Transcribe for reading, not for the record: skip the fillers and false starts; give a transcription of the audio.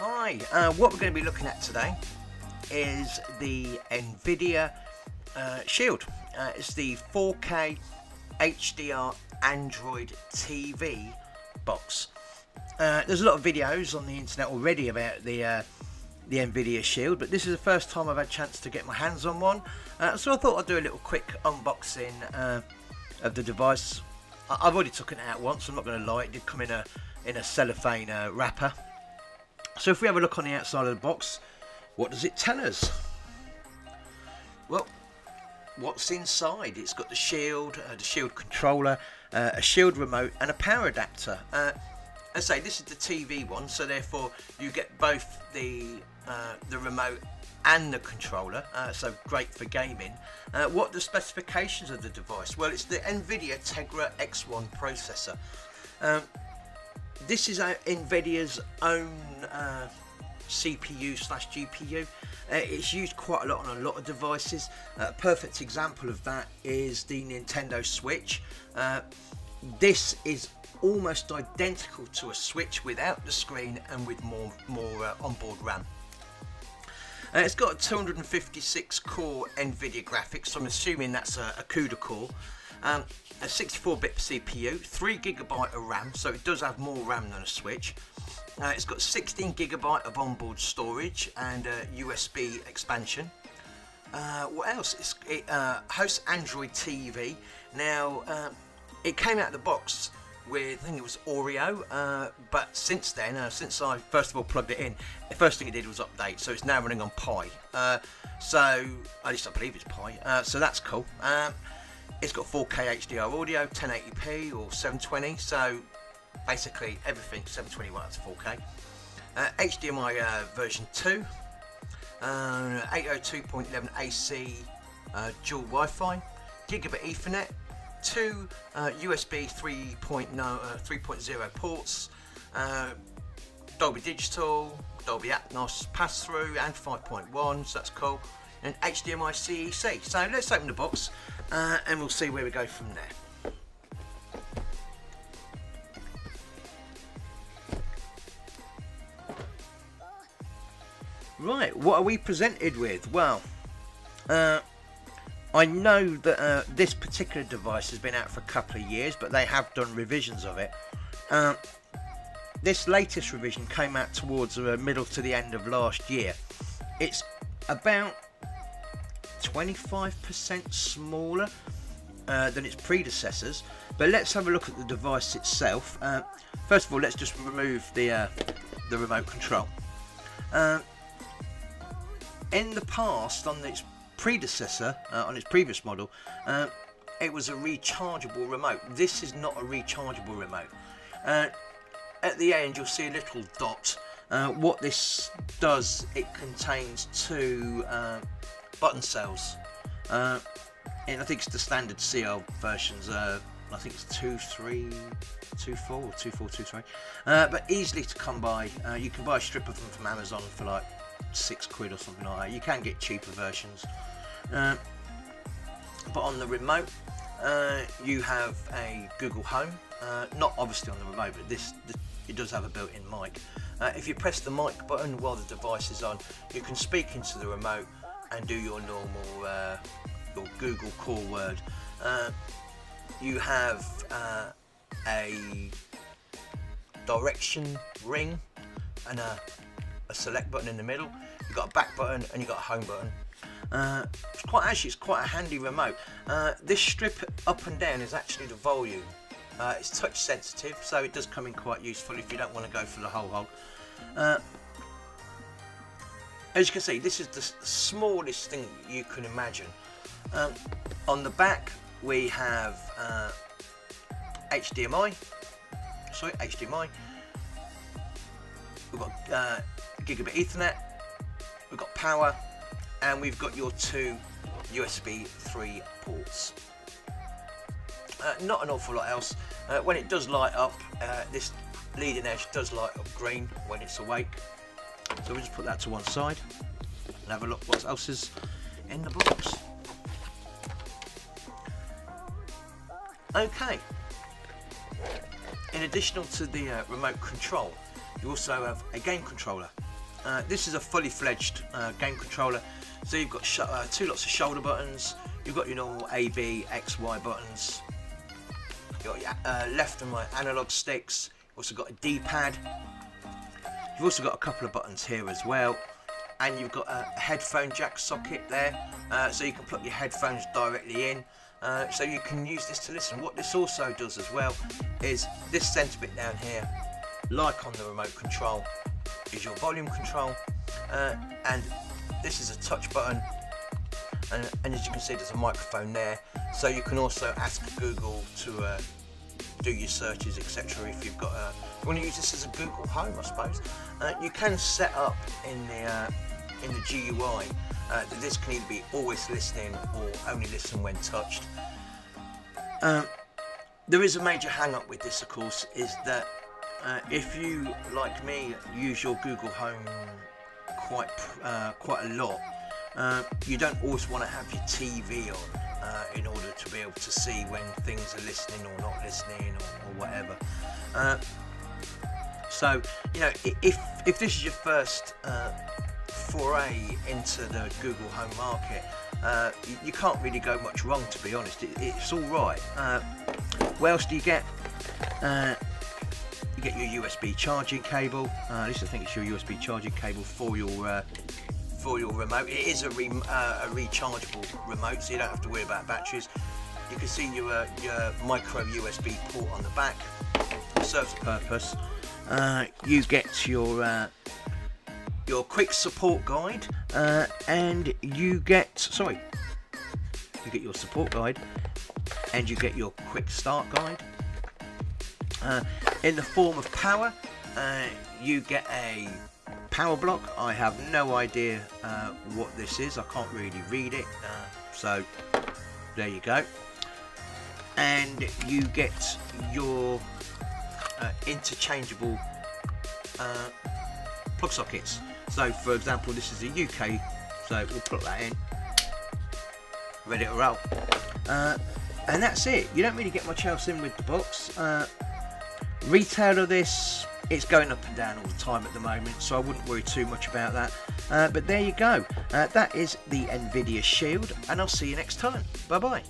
Hi, what we're going to be looking at today is the NVidia Shield. It's the 4K HDR Android TV Box. There's a lot of videos on the internet already about the NVidia Shield, but this is the first time I've had a chance to get my hands on one. So I thought I'd do a little quick unboxing of the device. I've already taken it out once, I'm not going to lie, it did come in a cellophane wrapper. So if we have a look on the outside of the box, what does it tell us? Well, what's inside? It's got the Shield controller, a Shield remote and a power adapter. As I say, this is the TV one, so therefore you get both the remote and the controller, so great for gaming. What are the specifications of the device? Well, it's the NVIDIA Tegra X1 processor. This is NVIDIA's own CPU/GPU. It's used quite a lot on a lot of devices. A perfect example of that is the Nintendo Switch. This is almost identical to a Switch without the screen and with more onboard RAM. It's got a 256 core NVIDIA graphics, so I'm assuming that's a CUDA core. A 64-bit CPU, 3GB of RAM, so it does have more RAM than a Switch. It's got 16GB of onboard storage and USB expansion. What else? It hosts Android TV. Now, it came out of the box with, I think it was Oreo, but since then, since I first of all plugged it in, the first thing it did was update, so it's now running on Pi. So, at least I believe it's Pi, so that's cool. It's got 4K HDR audio, 1080p or 720, so basically everything 720 up to 4K. HDMI version 2, 802.11 AC dual Wi-Fi, gigabit Ethernet, 2 USB 3.0 ports, Dolby Digital, Dolby Atmos pass-through and 5.1, so that's cool, and HDMI CEC. So let's open the box and we'll see where we go from there. Right, what are we presented with? Well, I know that this particular device has been out for a couple of years, but they have done revisions of it. This latest revision came out towards the middle to the end of last year. It's about 25% smaller than its predecessors, but let's have a look at the device itself. First of all, let's just remove the remote control. In the past, on its predecessor, on its previous model, it was a rechargeable remote. This is not a rechargeable remote. At the end you'll see a little dot. What this does, it contains two button cells, and I think it's the standard CL versions. I think it's 2.3, 2.4 or 2.4, 2.3, but easily to come by. You can buy a strip of them from Amazon for like £6 or something like that. You can get cheaper versions, but on the remote you have a Google Home, not obviously on the remote, but it does have a built-in mic. If you press the mic button while the device is on, you can speak into the remote and do your normal your Google call word. You have a direction ring and a select button in the middle. You've got a back button and you've got a home button. It's quite a handy remote. This strip up and down is actually the volume. It's touch sensitive, so it does come in quite useful if you don't want to go for the whole hog. As you can see, this is the smallest thing you can imagine. On the back we have HDMI. We've got gigabit Ethernet, we've got power, and we've got your two USB 3 ports. Not an awful lot else. When it does light up, this leading edge does light up green when it's awake. So we'll just put that to one side. and have a look what else is in the box. Okay, in addition to the remote control, you also have a game controller. This is a fully fledged game controller. So you've got two lots of shoulder buttons, you've got your normal A, B, X, Y buttons, you've got your left and right analog sticks, you've also got a D-pad, you've also got a couple of buttons here as well, and you've got a headphone jack socket there, so you can plug your headphones directly in, so you can use this to listen. What this also does as well is this centre bit down here, like on the remote control, is your volume control, and this is a touch button, and as you can see there's a microphone there, so you can also ask Google to do your searches, etc. If you've got you want to use this as a Google Home, I suppose. You can set up in the GUI that this can either be always listening or only listen when touched. There is a major hang up with this, of course, is that if you, like me, use your Google Home quite a lot, you don't always want to have your TV on in order to be able to see when things are listening or not listening or whatever. So, you know, if this is your first foray into the Google Home market, you can't really go much wrong, to be honest. It's all right. What else do you get? You get your USB charging cable. At least I think it's your USB charging cable for your remote. It is a rechargeable remote, so you don't have to worry about batteries. You can see your micro USB port on the back. It serves a purpose. You get your quick support guide, and you get your support guide, and you get your quick start guide. In the form of power, you get a power block. I have no idea what this is. I can't really read it, so there you go. And you get your interchangeable plug sockets. So for example, this is the UK, so we'll plug that in, ready to roll. And that's it. You don't really get much else in with the box. Retail of this, it's going up and down all the time at the moment, so I wouldn't worry too much about that. But there you go. That is the NVidia Shield, and I'll see you next time. Bye bye.